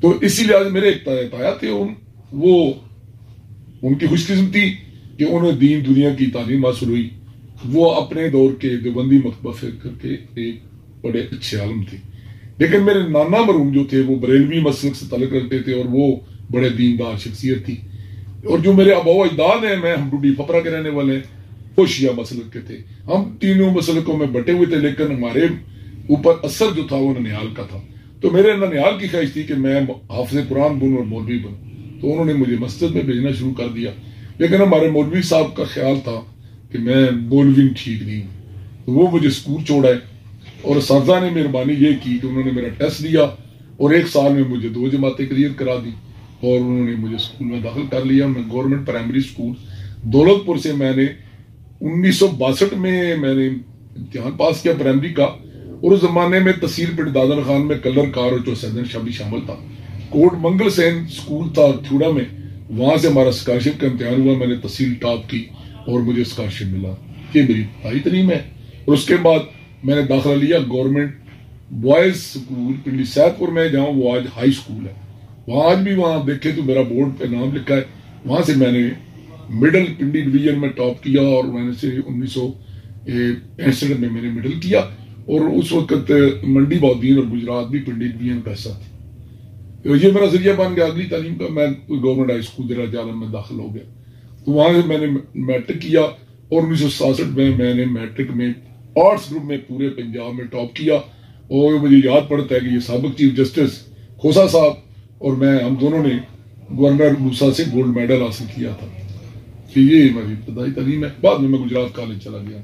تو اسی لحاظ میرے ایک تایا تھے، وہ ان کی خوش قسمتی کہ انہیں دین دنیا کی تعلیم حاصل ہوئی. وہ اپنے دور کے دیوبندی مکتبہ فکر کے ایک بڑے اچھے عالم تھے. لیکن میرے نانا مرحوم جو تھے وہ بریلوی مسلک سے تعلق رکھتے تھے اور وہ بڑے دیندار شخصیت تھی. اور جو میرے آبا و اجداد ہیں، میں ہم ڈوڈی پھپرا کے رہنے والے ہیں، وہ شیعہ مسلک کے تھے. ہم تینوں مسلکوں میں بٹے ہوئے تھے، لیکن ہمارے اوپر اثر جو تھا وہ ننیال کا تھا. تو میرے ننیال کی خواہش تھی کہ میں حافظ قرآن بنوں اور مولوی بنوں. تو انہوں نے مجھے مسجد میں بھیجنا شروع کر دیا. لیکن ہمارے مولوی صاحب کا خیال تھا کہ میں مولوی ٹھیک نہیں ہوں، تو وہ مجھے اسکول چھوڑائے. اور اساتذہ نے مہربانی یہ کی کہ انہوں نے میرا ٹیسٹ لیا اور 1 سال میں مجھے 2 جماعتیں کلیئر کرا دی اور انہوں نے مجھے اسکول میں داخل کر لیا. میں گورنمنٹ پرائمری اسکول دولت پور سے میں نے 1962 میں نے امتحان پاس کیا پرائمری کا. اور اس زمانے میں تحصیل پنڈ دادن خان میں کلر کار اور چوسیدن شاہ بھی شامل تھا. کوٹ منگل سین اسکول تھا تھوڑا میں، وہاں سے ہمارا اسکالرشپ کا امتحان ہوا. میں نے تحصیل ٹاپ کی اور مجھے اسکالرشپ ملا. یہ میری بھائی تعلیم ہے. اور اس کے بعد میں نے داخلہ لیا گورنمنٹ بوائز اسکول پنڈی سیت پور میں، جہاں وہ آج ہائی اسکول ہے. وہاں آج بھی وہاں دیکھے تو میرا بورڈ پہ نام لکھا ہے. وہاں سے میں نے مڈل پنڈی ڈویژن میں ٹاپ کیا اور میں نے سے 1965 میں نے مڈل کیا. اور اس وقت منڈی بہدین اور گجرات بھی پنڈی ڈویژن کا حصہ تھی. یہ میرا ذریعہ بن گیا اگلی تعلیم کا. میں گورنمنٹ ہائی اسکول دراج عالم میں داخل ہو گیا. تو وہاں سے میں نے میٹرک کیا اور 1967 میں نے میٹرک میں آرٹس گروپ میں پورے پنجاب میں ٹاپ کیا. اور مجھے یاد پڑتا ہے کہ یہ سابق چیف جسٹس کھوسا صاحب اور میں، ہم دونوں نے گورنر موسیٰ سے گولڈ میڈل حاصل کیا تھا. کہ یہ میری ابتدائی تعلیم ہے. بعد میں گجرات کالج چلا گیا.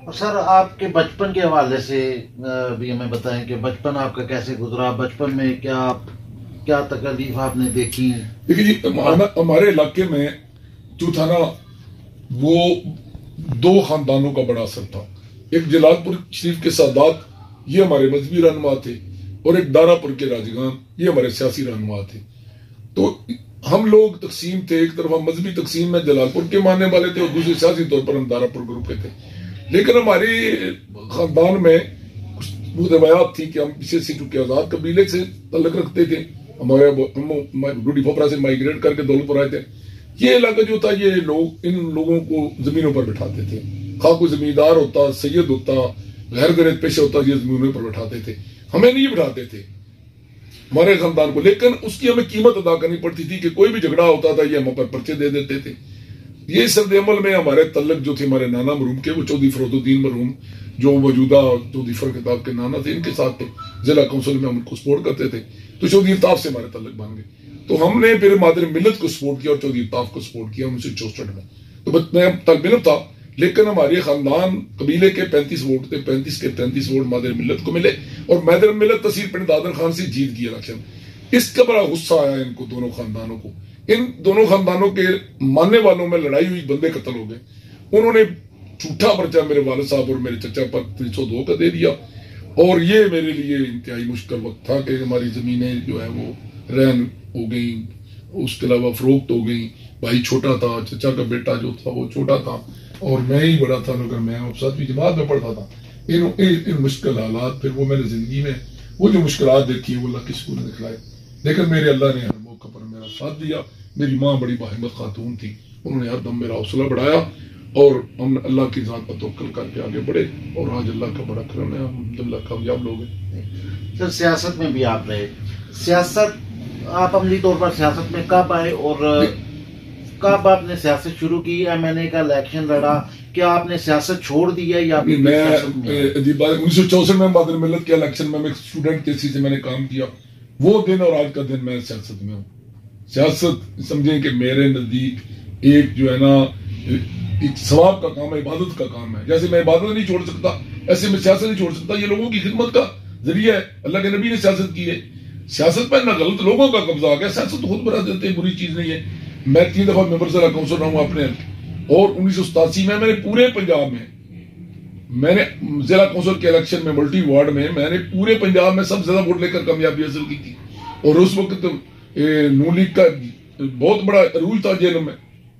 اور سر آپ کے بچپن کے حوالے سے بھی ہمیں بتائیں کہ بچپن آپ کا کیسے گزرا؟ بچپن میں کیا تکلیف آپ نے دیکھی؟ دیکھیے جی، ہمارے علاقے میں جو تھا نا، وہ 2 خاندانوں کا بڑا اثر تھا. ایک جلال پور شریف کے سادات، یہ ہمارے مذہبی رہنما تھے، اور ایک دارا پور کے راجگان، یہ ہمارے سیاسی رہنما تھے. تو ہم لوگ تقسیم تھے، ایک طرف ہم مذہبی تقسیم میں جلال پور کے ماننے والے تھے اور دوسری سیاسی طور پر ہم دارا پور گروپ کے تھے. لیکن ہمارے خاندان میں کچھ روایات تھی کہ ہم پیچھے سے چونکہ آزاد قبیلے سے تعلق رکھتے تھے، ہمارے ڈوڈی پھپرا سے مائگریٹ کر کے دولت پور آئے تھے. یہ علاقہ جو تھا، یہ لوگ ان لوگوں کو زمینوں پر بٹھاتے تھے. خواہ کوئی زمیندار ہوتا، سید ہوتا، غیر گرد پیشہ ہوتا، یہ زمینوں پر بٹھاتے تھے. ہمیں نہیں بٹھاتے تھے، ہمارے خاندان کو. لیکن اس کی ہمیں قیمت ادا کرنی پڑتی تھی کہ کوئی بھی جھگڑا ہوتا تھا یہ ہم پر پرچے دے دیتے تھے. یہ سرد عمل میں ہمارے تعلق جو تھے ہمارے نانا مرحوم کے، وہ چودھری فروز الدین مرحوم جو موجودہ چودھری فرخ کے نانا تھے، ان کے ساتھ تھے. ضلع کونسل میں ہم ان کو سپورٹ کرتے تھے. تو چودھری الطاف سے ہمارے تعلق بن گئے. تو ہم نے پھر مادر ملت کو سپورٹ کیا اور چودھری الطاف کو سپورٹ کیا 1964 میں. تو میں طالب علم تھا، لیکن ہمارے خاندان قبیلے کے 35 ووٹ تھے، 35 کے 33 ووٹ مادر ملت کو ملے اور مادر ملت تحصیل پنڈ دادن خان سے جیت گئی الیکشن. اس کا بڑا غصہ آیا ان کو، دونوں خاندانوں کو. ان دونوں خاندانوں کے ماننے والوں میں لڑائی ہوئی، بندے قتل ہو گئے. انہوں نے جھوٹا پرچہ میرے والد صاحب اور میرے چچا پر 302 کا دے دیا. اور یہ میرے لیے انتہائی مشکل وقت تھا کہ ہماری زمینیں جو ہے وہ رہن ہو گئیں، اس کے علاوہ فروخت ہو گئیں. بھائی چھوٹا تھا، چچا کا بیٹا جو تھا وہ چھوٹا تھا اور میں ہی بڑا تھا، مگر میں 7ویں جماعت میں پڑھتا تھا. ان مشکل حالات، پھر وہ میں نے زندگی میں وہ جو مشکلات دیکھی ہیں وہ اللہ کے سکون نے دکھلائے. لیکن میرے اللہ نے ہر موقع پر میرا ساتھ دیا. میری ماں بڑی باہمت خاتون تھی، انہوں نے ہر دم میرا حوصلہ بڑھایا اور ہم نے اللہ کی ذات پر توکل کر کے آگے بڑھے اور آج اللہ کا بڑا کرم ہے، ہم الحمدللہ کامیاب لوگ ہیں. سر سیاست میں بھی آپ رہے، سیاست آپ عملی طور پر سیاست میں کب آئے اور کب آپ نے سیاست شروع کی؟ MNA کا الیکشن لڑا، کیا آپ نے سیاست چھوڑ دی ہے یا میں 1964 میں مادر ملت کے الیکشن میں اسٹوڈنٹ کے سی سے میں نے کام کیا. وہ دن اور آج کا دن میں سیاست میں ہوں. سیاست سمجھیں کہ میرے نزدیک ایک جو ہے نا ایک ثواب کا کام ہے، عبادت کا کام ہے. جیسے میں عبادت نہیں چھوڑ سکتا ایسے میں سیاست نہیں چھوڑ سکتا. یہ لوگوں کی خدمت کا ذریعہ ہے. اللہ کے نبی نے سیاست کی ہے. سیاست پر نہ غلط لوگوں کا قبضہ آ گیا. سیاست تو خود بنا دیتے ہیں، بری چیز نہیں ہے. میں 3 دفعہ ممبر ضلع کونسل رہا ہوں اپنے اور 1987 میں نے پورے پنجاب میں نے ضلع کونسل کے الیکشن میں ملٹی وارڈ میں نے پورے پنجاب میں سب سے زیادہ ووٹ لے کر کامیابی حاصل کی تھی. اور اس وقت نون لیگ کا بہت بڑا رول تھا جیلوں میں،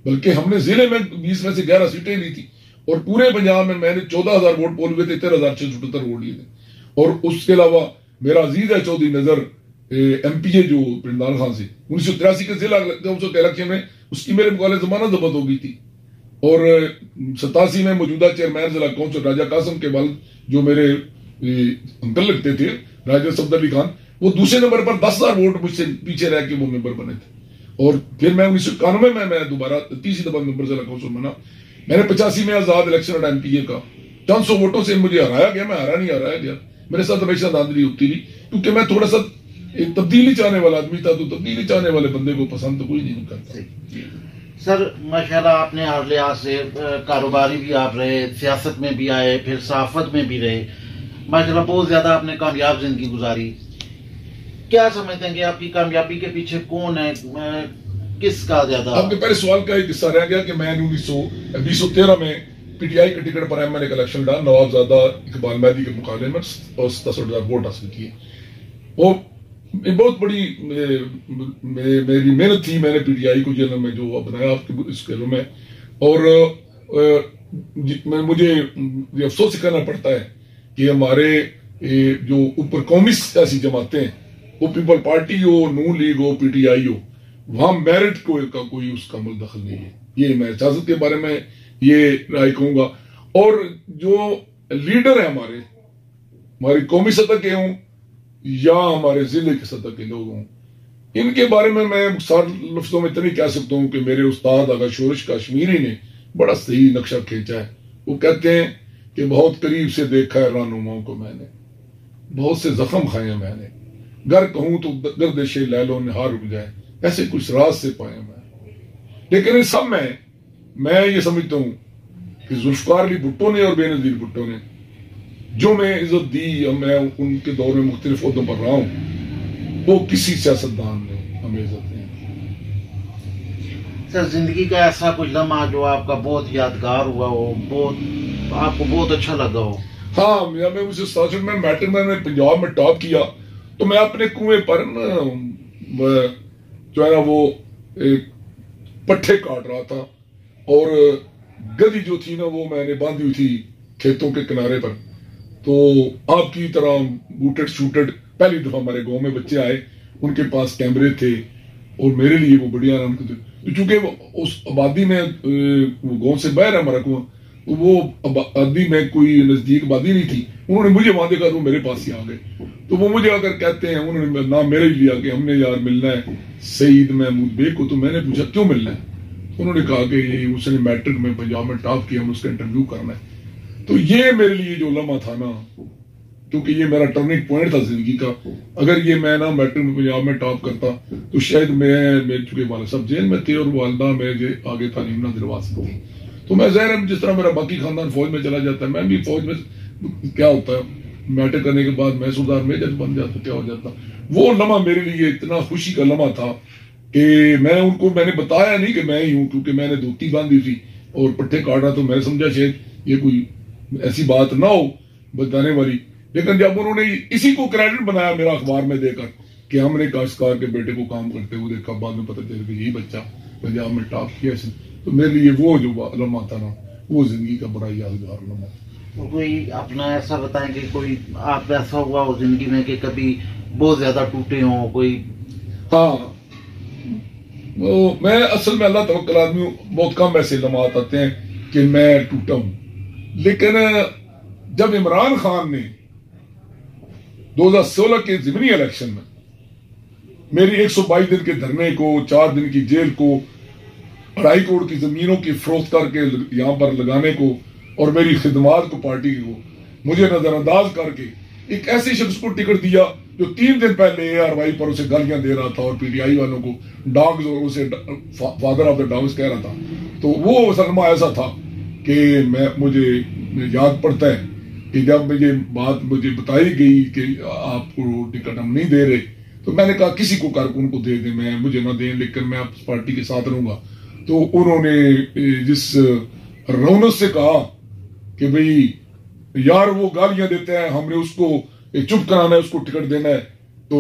بلکہ ہم نے ضلع میں 20 میں سے 11 سیٹیں لی تھی اور پورے پنجاب میں نے 14,000 ووٹ پول ہوئے تھے، 13,678 ووٹ لیے تھے. اور اس کے علاوہ میرا عزیز ہے چودھری نظر ایم پی اے جو عمران خان سے 1983 کے ضلع الیکشن میں اس کی میرے مقابلے زمانہ ضبط ہو گئی تھی، اور 87 میں موجودہ چیئرمین ضلع کونسل راجہ قاسم کے والد جو میرے انکل لگتے تھے راجہ صفدر علی خان، وہ دوسرے نمبر پر 10,000 ووٹ مجھ سے پیچھے رہ کے وہ ممبر بنے تھے، اور پھر میں 1991 میں دوبارہ تیسری دفعہ ممبر ضلع کونسل بنا۔ میں نے 85 میں آزاد الیکشن ایم پی اے کا 400 ووٹوں سے مجھے ہرایا گیا، میں ہرا نہیں ہرایا گیا، میرے ساتھ ہمیشہ دھاندلی ہوتی رہی، کیونکہ میں تھوڑا سا ایک تبدیلی چاہنے والا آدمی تھا، تو تبدیلی چاہنے والے بندے کو پسند تو کوئی نہیں کرتا۔ سر ماشاءاللہ آپ نے ہر لحاظ سے کاروباری بھی آپ رہے، سیاست میں بھی آئے، پھر صحافت میں بھی رہے، ماشاءاللہ بہت زیادہ آپ نے کامیاب زندگی گزاری۔ کیا سمجھتے ہیں کہ آپ کی کامیابی کے پیچھے کون ہے، کس کا زیادہ؟ آپ کے پہلے سوال کا ایک حصہ رہ گیا کہ میں 1913 میں پی ٹی آئی کے ٹکٹ پر ایم این اے کا الیکشن لڑا، نواب زادہ اقبال مہدی کے مقابلے میں، اور 67,000 ووٹ حاصل کیے۔ وہ بہت بڑی میری محنت تھی، میں نے پی ٹی آئی کو جنرل میں جو بنایا آپ کے اسکیلوں میں، اور مجھے افسوس کرنا پڑتا ہے کہ ہمارے جو اوپر قومی سیاسی جماعتیں ہیں، وہ پیپل پارٹی ہو، نون لیگ ہو، پی ٹی آئی ہو، وہاں میرٹ کا کوئی اس کا عمل دخل نہیں ہے۔ یہ میں سیاست کے بارے میں یہ رائے کہوں گا، اور جو لیڈر ہیں ہماری قومی سطح کے ہوں یا ہمارے ضلع کی سطح کے لوگ ہوں، ان کے بارے میں مختصر لفظوں میں اتنی کہہ سکتا ہوں کہ میرے استاد آغا شورش کشمیری نے بڑا صحیح نقشہ کھینچا ہے۔ وہ کہتے ہیں کہ بہت قریب سے دیکھا ہے رہنماؤں کو میں نے، بہت سے زخم کھائے ہیں میں نے، گر کہوں تو گردش لیلو نہار رک جائے، ایسے کچھ راز سے پائے میں، لیکن ان سب میں یہ سمجھتا ہوں کہ ذوالفقار علی بھٹو نے اور بے نظیر بھٹو نے جو میں عزت دی، اور میں ان کے دور میں مختلف عہدوں پر رہا ہوں، وہ کسی سیاستدان نے ہمیں عزت نہیں۔ سر زندگی کا ایسا کوئی لمحہ جو آپ کا بہت یادگار ہوا ہو، بہت آپ کو بہت اچھا لگا ہو؟ ہاں، میں مجھے ساسن میں میٹرک میں پنجاب میں ٹاپ کیا، تو میں اپنے کنویں پر جو ہے نا وہ پٹھے کاٹ رہا تھا، اور گدی جو تھی نا وہ میں نے باندھی ہوئی تھی کھیتوں کے کنارے پر، تو آپ کی طرح بوٹڈ شوٹڈ پہلی دفعہ ہمارے گاؤں میں بچے آئے، ان کے پاس کیمرے تھے، اور میرے لیے وہ بڑی آرام تھے، چونکہ اس آبادی میں گاؤں سے باہر ہے ہمارا کنواں، وہ آبادی میں کوئی نزدیک آبادی نہیں تھی، انہوں نے مجھے وہاں دیکھا تو میرے پاس ہی آ گئے، تو وہ مجھے اگر کہتے ہیں، انہوں نے نام میرے لیا کہ ہم نے یار ملنا ہے سعید محمود بے کو، تو میں نے پوچھا کیوں ملنا ہے؟ انہوں نے کہا کہ اس نے میٹرک میں پنجاب میں ٹاپ کیا، ہم اس کا انٹرویو کرنا ہے۔ تو یہ میرے لیے جو لمحہ تھا نا، کیونکہ یہ میرا ٹرننگ پوائنٹ تھا زندگی کا، اگر یہ میں نا میٹرک میں پنجاب میں ٹاپ کرتا تو شاید میرے چونکہ والد صاحب جیل میں تھے اور والدہ میرے آگے تعلیم نہ دلوا سکتی، تو میں ظاہر ہے جس طرح میرا باقی خاندان فوج میں چلا جاتا ہے، میں بھی فوج میں کیا ہوتا ہے میٹرک کرنے کے بعد میں سردار میجر بن جاتا، کیا ہو جاتا۔ وہ لمحہ میرے لیے اتنا خوشی کا لمحہ تھا کہ میں ان کو میں نے بتایا نہیں کہ میں ہی ہوں، کیونکہ میں نے دھوتی باندھی تھی اور پٹھے کاٹ رہا، تو میں نے سمجھا شاید یہ کوئی ایسی بات نہ ہو بتانے والی، لیکن جب انہوں نے اسی کو کریڈٹ بنایا میرا اخبار میں دے کر کہ ہم نے کاشتکار کے بیٹے کو کام کرتے ہوئے دیکھا، بعد میں پتہ چلا کہ یہی بچہ پنجاب میں ٹاپ کیا، تو میرے لیے وہ جو لمحہ تھا نا، وہ زندگی کا بڑا یادگار لمحہ۔ کوئی اپنا ایسا بتائیں کہ کوئی آپ ایسا ہوا ہو زندگی میں کہ کبھی بہت زیادہ ٹوٹے ہوں کوئی؟ ہاں، میں اصل میں اللہ توکل آدمی ہوں، بہت کم ایسے لمحات آتے ہیں کہ میں ٹوٹا ہوں، لیکن جب عمران خان نے 2016 کے ضمنی الیکشن میں میری 122 دن کے دھرنے کو، 4 دن کی جیل کو، 2.5 کروڑ کی زمینوں کی فروخت کر کے یہاں پر لگانے کو، اور میری خدمات کو پارٹی کو مجھے نظر انداز کر کے ایک ایسے شخص کو ٹکٹ دیا جو 3 دن پہلے اے آر وائی پر اسے گالیاں دے رہا تھا اور پی ٹی آئی والوں کو ڈاگز اور اسے فادر آف دا ڈاگز کہہ رہا تھا، تو وہ سلمہ ایسا تھا کہ مجھے یاد پڑتا ہے کہ جب یہ بات مجھے بتائی گئی کہ آپ کو ٹکٹ ہم نہیں دے رہے، تو میں نے کہا کسی کو کارکن کو دے دیں، مجھے نہ دیں، لیکن میں آپ پارٹی کے ساتھ رہوں گا۔ تو انہوں نے جس رونق سے کہا کہ بھئی یار وہ گالیاں دیتے ہیں، ہم نے اس کو چپ کرانا ہے، اس کو ٹکٹ دینا ہے، تو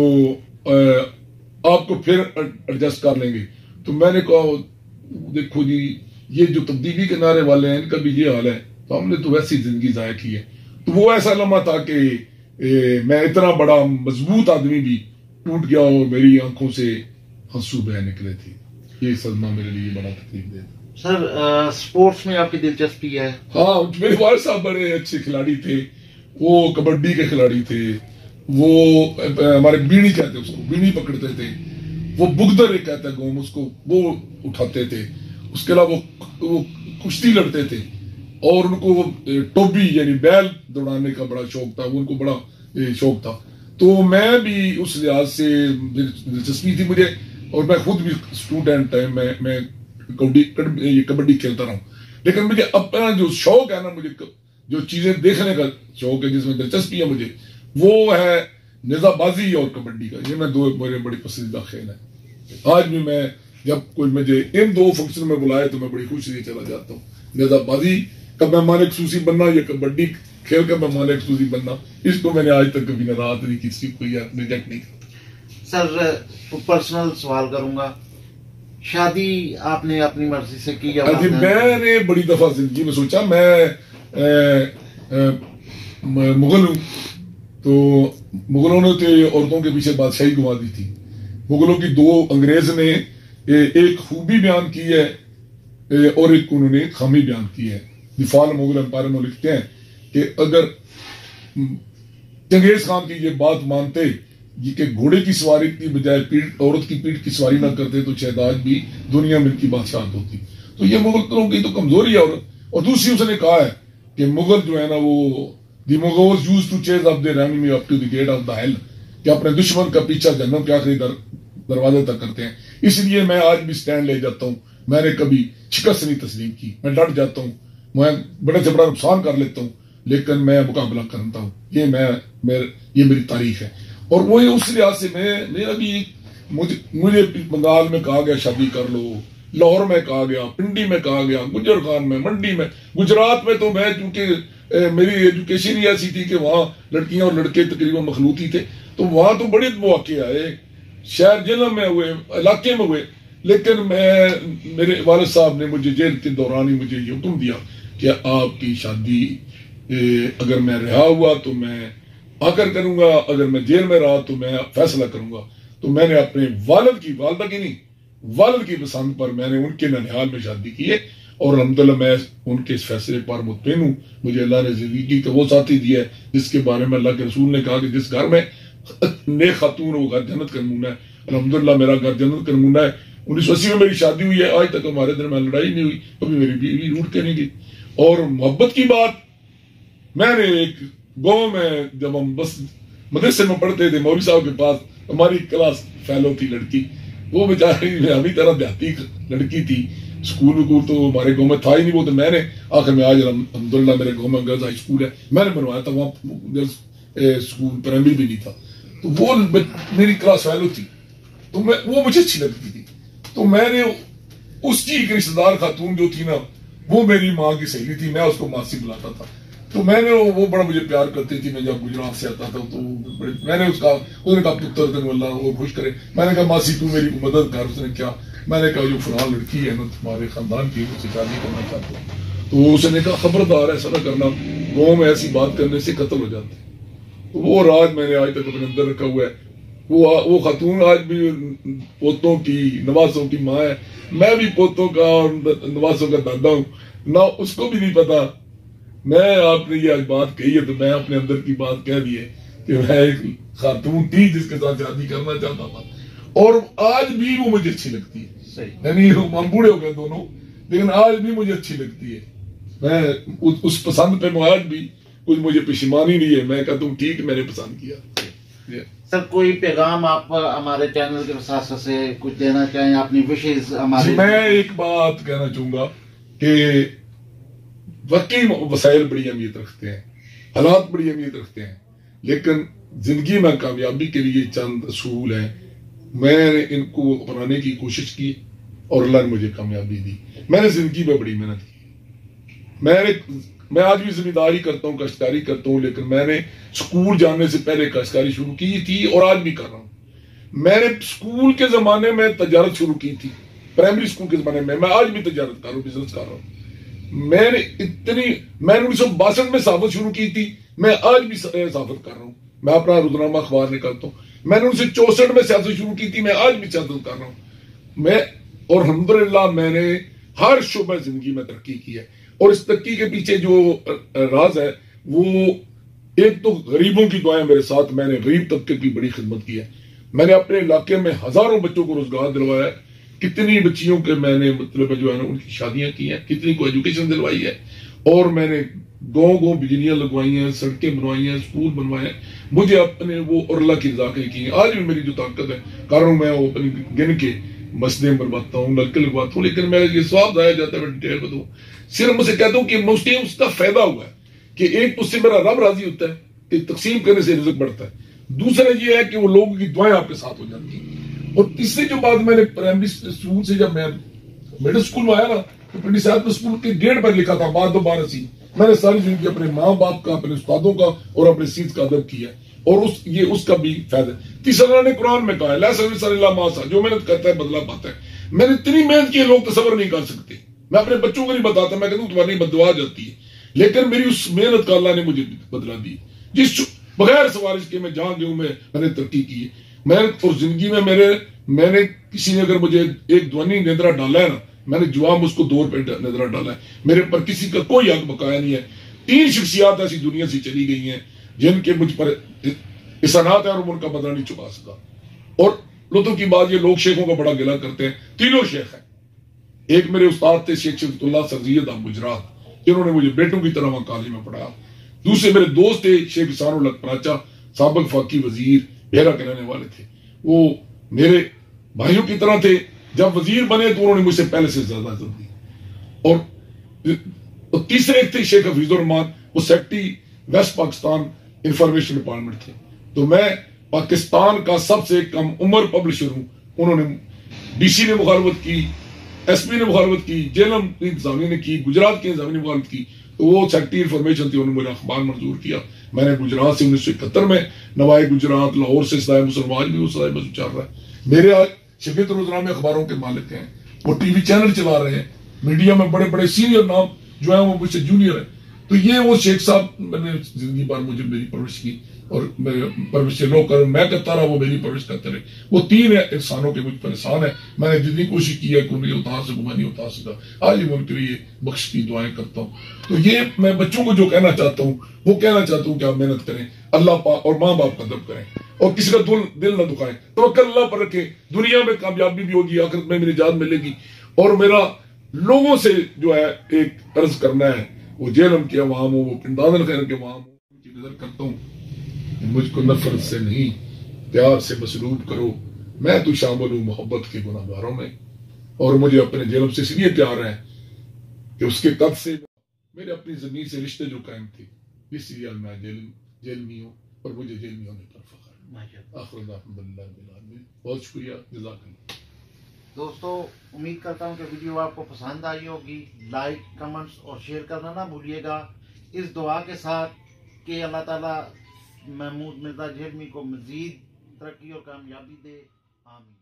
آپ کو پھر ایڈجسٹ کر لیں گے۔ تو میں نے کہا دیکھو جی، یہ جو تبدیلی کے نعرے والے ہیں ان کا بھی یہ حال ہے، تو ہم نے تو ویسی زندگی ضائع کی ہے۔ تو وہ ایسا لمحہ تھا کہ میں اتنا بڑا مضبوط آدمی بھی ٹوٹ گیا اور میری آنکھوں سے آنسو بہ نکلے تھے. یہ صدمہ میرے لیے بڑا تکلیف دہ تھا. سر سپورٹس میں آپ کی دلچسپی ہے؟ ہاں میرے والد صاحب بڑے اچھے کھلاڑی تھے. وہ کبڈی کے کھلاڑی تھے. وہ ہمارے بیڑی کہتے اس کو, بیڑی پکڑتے تھے. وہ بگدر ایک کہتا ہے گوم, اس کو وہ اٹھاتے تھے. اس کے علاوہ وہ کشتی لڑتے تھے اور ان کو ٹوبی یعنی بیل دوڑانے کا بڑا شوق تھا. وہ ان کو بڑا شوق تھا. تو میں بھی اس لحاظ سے دلچسپی تھی مجھے, اور میں خود بھی اسٹوڈنٹ ہے, میں کبڈی کھیلتا رہا ہوں. لیکن مجھے اپنا جو شوق ہے نا, مجھے جو چیزیں دیکھنے کا شوق ہے, جس میں دلچسپی ہے مجھے, وہ ہے نیزہ بازی اور کبڈی کا. یہ میں دو میرے بڑی پسندیدہ کھیل ہیں. آج بھی میں جب کوئی مجھے ان دو فنکشن میں بلائے تو میں بڑی خوشی سے چلا جاتا ہوں. نیزہ بازی کا مہمان خصوصی بننا یا کبڈی کھیل کا مہمان خصوصی بننا, اس کو میں نے آج تک کبھی ناراض نہیں کسی کو یا ریجیکٹ نہیں کرتا. سر پرسنل سوال کروں گا, شادی آپ نے اپنی مرضی سے کی یا میں نے بڑی دفعہ زندگی میں سوچا, میں مغل ہوں, تو مغلوں نے تو عورتوں کے پیچھے بادشاہی گوا دی تھی. مغلوں کی دو انگریز نے ایک خوبی بیان کی ہے اور ایک انہوں نے خامی بیان کی ہے. دفاع مغل امپائر میں لکھتے ہیں کہ اگر چنگیز خان کی یہ بات مانتے کہ گھوڑے کی سواری کی بجائے عورت کی پیٹھ کی سواری نہ کرتے تو شاید آج بھی دنیا میں ان کی بادشاہت ہوتی. تو یہ مغلوں کی تو کمزوری ہے. اور دوسری اس نے کہا ہے کہ مغل جو ہے نا, وہ دی Mughals used to chase up their enemy up to the gate of the hell, کہ اپنے دشمن کا پیچھا جہنم کے آخری دروازے تک کرتے ہیں. اس لیے میں آج بھی سٹینڈ لے جاتا ہوں. میں نے کبھی شکست نہیں تسلیم کی. میں ڈٹ جاتا ہوں, میں بڑے سے بڑا نقصان کر لیتا ہوں, لیکن میں مقابلہ کرتا ہوں. یہ میری تاریخ ہے. اور وہی اس لحاظ سے میرا بھی مجھے بنگال میں کہا گیا شادی کر لو, لاہور میں کہا گیا, پنڈی میں کہا گیا, گجر خان میں, منڈی میں. گجرات میں تو میں چونکہ میری ایجوکیشن ہی ایسی تھی کہ وہاں لڑکیاں اور لڑکے تقریباً مخلوط ہی تھے, تو وہاں تو بڑے مواقع آئے, شہر ضلع میں ہوئے, علاقے میں ہوئے. لیکن میرے والد صاحب نے مجھے جیل کے دوران ہی مجھے یہ حکم دیا کہ آپ کی شادی اگر میں رہا ہوا تو میں آ کر کروں گا, اگر میں جیل میں رہا تو میں فیصلہ کروں گا. تو میں نے اپنے والد کی, والدہ کی نہیں, والد کی پسند پر میں نے ان کے ننیال میں شادی کی ہے. اور الحمدللہ میں ان کے اس فیصلے پر مطمئن ہوں. مجھے اللہ نے زندگی کا وہ ساتھی دیا ہے جس کے بارے میں اللہ کے رسول نے کہا کہ جس گھر میں نیک خاتون وہ گھر جنت کا نمونہ ہے. الحمدللہ میرا گھر جنت کا نمونہ ہے. 1980 میں میری شادی ہوئی ہے, آج تک ہمارے درمیان لڑائی نہیں ہوئی, کبھی میری بیوی روٹ کے نہیں گئی. اور محبت کی بات, میں نے ایک گاؤں میں جب ہم بس مدرسے میں پڑھتے تھے, مولوی صاحب کے پاس ہماری کلاس فیلو تھی لڑکی, وہ بیچاری ہماری طرح دیہاتی لڑکی تھی. اسکول تو ہمارے گاؤں میں تھا ہی نہیں. وہ تو میں نے آخر میں آج الحمدللہ میرے گاؤں میں گرلز ہائی اسکول ہے, میں نے بنوایا تھا. وہاں گرلز اسکول پرائمری بھی نہیں تھا. تو وہ میری کلاس فیلو تھی, تو وہ مجھے اچھی لگتی تھی. تو میں نے اس کی ایک رشتہ دار خاتون جو تھی نا, وہ میری ماں کی سہیلی تھی, میں اس کو ماسی بلاتا تھا. تو میں نے وہ بڑا مجھے پیار کرتی تھی. میں جب گجرات سے آتا تھا تو میں نے اس نے کہا پتر تن اللہ وہ خوش کرے. میں نے کہا ماسی تو میری مدد کر. اس نے کیا, میں نے کہا جو فلاں لڑکی ہے نا تمہارے خاندان کی, اس سے شادی کرنا چاہتا ہوں. تو اس نے کہا خبردار ایسا نہ کرنا, گاؤں میں ایسی بات کرنے سے قتل ہو جاتے. تو وہ راز میں نے آج تک اپنے اندر رکھا ہوا ہے. وہ خاتون آج بھی پوتوں کی نوازوں کی ماں ہے. میں بھی پوتوں کا اور نوازوں کا دادا ہوں. نہ اس کو بھی نہیں پتا. میں آپ نے یہ آج بات کہی ہے تو میں اپنے اندر کی بات کہہ دی ہے کہ میں ایک خاتون تھی جس کے ساتھ شادی کرنا چاہتا تھا, اور آج بھی وہ مجھے اچھی لگتی ہے. یعنی ہم بوڑھے ہو گئے دونوں, لیکن آج بھی مجھے اچھی لگتی ہے. میں اس پسند پہ آج بھی کچھ مجھے پشیمانی نہیں ہے. میں کہتا ہوں ٹھیک میں نے پسند کیا. سر کوئی پیغام آپ ہمارے چینل کے وسائل سے کچھ دینا چاہیں, اپنی وشز ہمارے؟ میں ایک بات کہنا چاہوں گا کہ واقعی وسائل بڑی اہمیت رکھتے ہیں, حالات بڑی اہمیت رکھتے ہیں, لیکن زندگی میں کامیابی کے لیے چند اصول ہیں. میں نے ان کو اپنانے کی کوشش کی اور اللہ نے مجھے کامیابی دی. میں نے زندگی میں بڑی محنت کی. میں آج بھی ذمہ داری کرتا ہوں, کاشتکاری کرتا ہوں, لیکن میں نے اسکول جانے سے پہلے کاشتکاری شروع کی تھی اور آج بھی کر رہا ہوں. میں نے اسکول کے زمانے میں تجارت شروع کی تھی, پرائمری اسکول کے زمانے میں آج بھی تجارت کر رہا ہوں, بزنس کر رہا ہوں. میں نے 1962 میں صحافت شروع کی تھی, میں آج بھی صحافت کر رہا ہوں. میں اپنا روزنامہ اخبار نکالتا ہوں. میں نے 1964 میں سیاست شروع کی تھی، میں آج بھی سیاست کر رہا ہوں میں، اور الحمدللہ میں نے ہر شعبہ زندگی میں ترقی کی ہے. اور اس ترقی کے پیچھے جو راز ہے وہ ایک تو غریبوں کی دعائیں میرے ساتھ، میں نے غریب طبقے کی بڑی خدمت کی ہے. میں نے اپنے علاقے میں ہزاروں بچوں کو روزگار دلوایا ہے، کتنی بچیوں کے میں نے مطلب جو ہے نا ان کی شادیاں کی ہیں، کتنی کو ایجوکیشن دلوائی ہے، اور میں نے گاؤں بجلیاں لگوائی ہیں، سڑکیں بنوائی ہیں، اسکول بنوائے ہیں. مجھے اپنے وہ اور اللہ کی رضا کے کی ہیں. آج بھی میری جو طاقت ہے کاروں میں وہ اپنی گن کے مسجدیں بنواتا ہوں، نلکے لگواتا ہوں، لیکن میرا یہ ثواب ضائع جاتا ہے. میں ڈیٹیل بتاؤں صرف مجھے کہتا ہوں کہ مجھے اس کا فائدہ ہوا ہے کہ ایک اس سے میرا رب راضی ہوتا ہے کہ تقسیم کرنے سے رزق بڑھتا ہے، دوسرا یہ ہے کہ وہ لوگوں کی دعائیں آپ کے ساتھ ہو جاتی ہیں. اور تیسری جو بات میں نے پرائمری اسکول سے جب میں مڈل اسکول میں آیا نا تو پنڈی صاحب میں اسکول کے گیٹ پر لکھا تھا بعد دوبارہ سی. میں نے ساری زندگی اپنے ماں باپ کا، اپنے استادوں کا اور اپنے سیت کا ادب کیا اور یہ اس کا بھی فائدہ ہے. تیسرا اللہ نے قرآن میں کہا ہے لا سبیل صلی اللہ ماسا، جو محنت کرتا ہے بدلہ پاتا ہے. میں نے اتنی محنت کی لوگ تصور نہیں کر سکتے. میں اپنے بچوں کو نہیں بتاتا، میں کہتا ہوں تمہاری بددعا جاتی ہے، لیکن میری اس محنت کا اللہ نے مجھے بدلہ دی. جس بغیر سفارش کے میں جہاں گیا ہوں میں نے ترقی کی ہے. میں اور زندگی میں نے کسی نے اگر مجھے ایک دونی ندرہ ڈالا ہے نا، میں نے جواب اس کو 2 روپے ندرہ ڈالا ہے. میرے پر کسی کا کوئی حق بقایا نہیں ہے. 3 شخصیات ایسی دنیا سے چلی گئی ہیں جن کے مجھ پر احسانات ہیں اور ان کا بدلہ نہیں چکا سکا. اور لطف کی بات یہ لوگ شیخوں کا بڑا گلہ کرتے ہیں. تینوں شیخ ہیں. ایک میرے استاد تھے شیخ شفت اللہ سرزید آپ گجرات، جنہوں نے مجھے بیٹوں کی طرح وہاں کالج میں پڑھایا. دوسرے میرے دوست تھے شیخ حسان الحق پراچا، سابق فاقی وزیر بحیرہ کے رہنے والے تھے. وہ میرے بھائیوں کی طرح تھے. جب وزیر بنے تو انہوں نے مجھ سے پہلے سے زیادہ عزت دی. اور تیسرے ایک تھے شیخ حفیظ الرحمان، وہ secretary West Pakistan information department تھے. تو میں پاکستان کا سب سے کم عمر پبلشر ہوں. انہوں نے ڈی سی نے مخالفت کی، ایس پی نے مخالفت کی، جیلم انتظامیہ نے کی، گجرات کی انتظامیہ نے مخالفت کی. تو وہ سیکٹری انفارمیشن تھی، انہوں نے مجھے اخبار منظور کیا. میں نے گجرات سے 1971 میں نوائے گجرات لاہور سے صدائے مسلمان بھی وہ صدائے مسلم چل رہا ہے. میرے آج شبیت روزنامے اخباروں کے مالک ہیں، وہ ٹی وی چینل چلا رہے ہیں، میڈیا میں بڑے بڑے سینئر نام جو ہیں وہ مجھ سے جونیئر ہیں. تو یہ وہ شیخ صاحب میں نے زندگی بھر مجھے میری پرورش کی اور میرے پرورش سے لوگ کر میں کرتا رہا، وہ میری پرورش کرتے رہے. وہ 3 انسانوں کے مجھ پر احسان ہے. میں نے جتنی کوشش کی ہے کہ انہیں اتار سکوں، میں نہیں اتار سکا. آج ہی ان کے لیے بخش کی دعائیں کرتا ہوں. تو یہ میں بچوں کو جو کہنا چاہتا ہوں وہ کہنا چاہتا ہوں کہ آپ محنت کریں، اللہ پاک اور ماں باپ کا ادب کریں اور کسی کا دل نہ دکھائیں. توکل اللہ پر رکھیں. دنیا میں کامیابی بھی ہوگی، آخرت میں میری نجات ملے گی. اور میرا لوگوں سے جو ہے ایک عرض کرنا ہے، وہ جیلم کے عوام ہو، وہ پنڈان خیر کے عوام ہو، ان کی نظر کرتا ہوں کہ مجھ کو نفرت سے نہیں پیار سے مسلوب کرو. میں تو شامل ہوں محبت کے گناہ گاروں میں، اور مجھے اپنے جیلم سے اس لیے پیار ہے کہ اس کے قد سے میرے اپنی زمین سے رشتے جو قائم تھے، اس لیے میں جیلمی ہوں اور مجھے جیلمی ہونے پر فخر ہے. آخر الحمدللہ رب العالمین. بہت شکریہ، جزاک اللہ. دوستو امید کرتا ہوں کہ ویڈیو آپ کو پسند آئی ہوگی. لائک، کمنٹس اور شیئر کرنا نہ بھولیے گا، اس دعا کے ساتھ کہ اللہ تعالیٰ محمود مرزا جیلمی کو مزید ترقی اور کامیابی دے. آمین.